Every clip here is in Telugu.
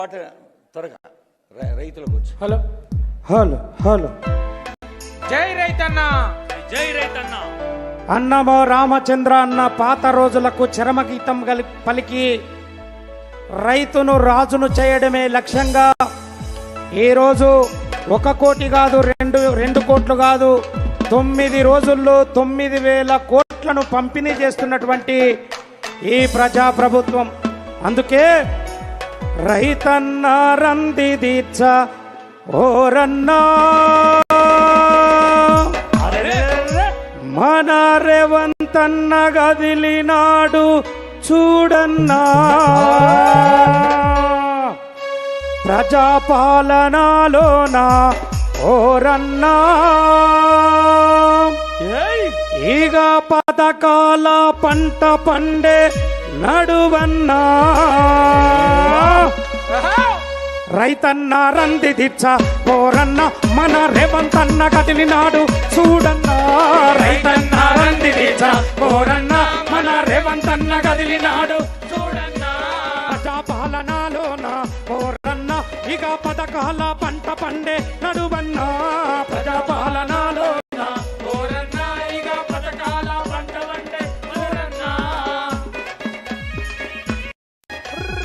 పాట త్వరగా రైతులకు వచ్చి హలో హలో హలో జై రైతన్న, జై రైతన్న. అన్నమో రామచంద్ర అన్న పాత రోజులకు చరమగీతం పలికి రైతును రాజును చేయడమే లక్ష్యంగా ఈరోజు 1 కోటి కాదు, రెండు కోట్లు కాదు, 9 రోజుల్లో 9,000 కోట్లను పంపిణీ చేస్తున్నటువంటి ఈ ప్రజాప్రభుత్వం. అందుకే రైతన్న రంది దీక్ష ఓరన్నా మన రేవంతన్న గదిలినాడు చూడన్నా, ప్రజాపాలనలోన ఓరన్నా ఈగ పథకాల పంట పండే నడువన్నా. రైతన్న రంది దీక్ష ఓరన్న మన రేవంతన్న కదిలినాడు చూడన్నా. రైతన్న రంది దీక్ష ఓరన్న మన రేవంతన్న కదిలినాడు చూడన్నా, ప్రజాపాలనలోన ఓరన్న ఇక పథకాల పంట పండే నడువన్నా. ప్రజాపాలనలోన ఓరన్న ఇక పథకాల పంట పండే నడువన్నా.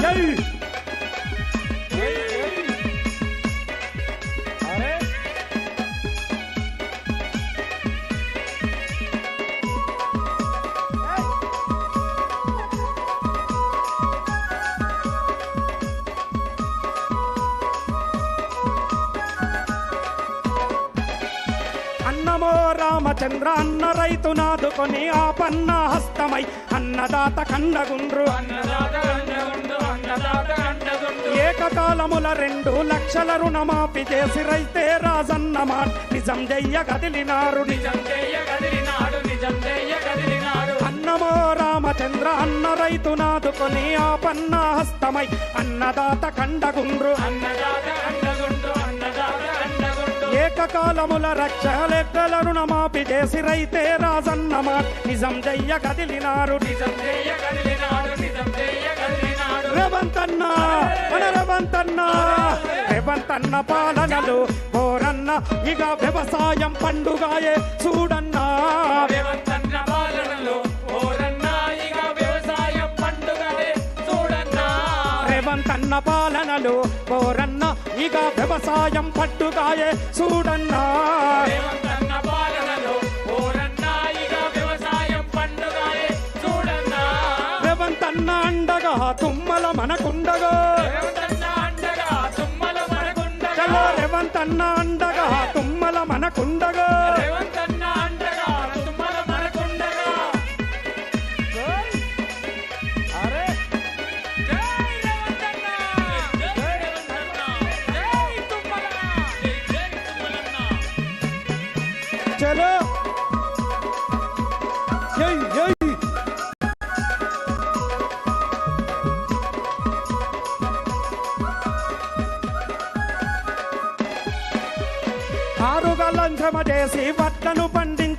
జై అన్నమో రామచంద్ర అన్న రైతు నాదుకొని ఆపన్న హస్తమై అన్నదాత కండగుండ్రు. ఏకకాలముల 2 లక్షల రుణమాఫీ చేసి రైతే రాజన్న మాట నిజం చెయ్య కదిలినారు. అన్నమో రామచంద్ర అన్న రైతు నాదుకొని ఆపన్న హస్తమై అన్నదాత కండగుండ్రు. ఏకకాలముల 2 లక్షల రుణమాఫీ చేసి రైతే రాజన్న మాట నిజం చెయ్య కదిలినారు. రేవంతన్న మన రేవంతన్న రేవంతన్న పాలనలు ఓరన్న ఇక వ్యవసాయం పండుగాయే చూడన్నా. రేవంతన్న పాలనలు ఓరన్న ఇక వ్యవసాయం పండుగాయే చూడన్నా. రేవంతన్న పాలనలు ఓరన్న ఇక వ్యవసాయం పండుగాయే చూడన్నా. రేవంతన్న పాలనలు ఓరన్న ఇక వ్యవసాయం పండుగాయే చూడన్నా. రేవంతన్న అండగా తుమ్మల మనకుండగా, చలో రేవంతన్న అండగా తుమ్మల మనకుండగా. చలో జై జై 6 గంటల శ్రమ చేసి వడ్లను పండించి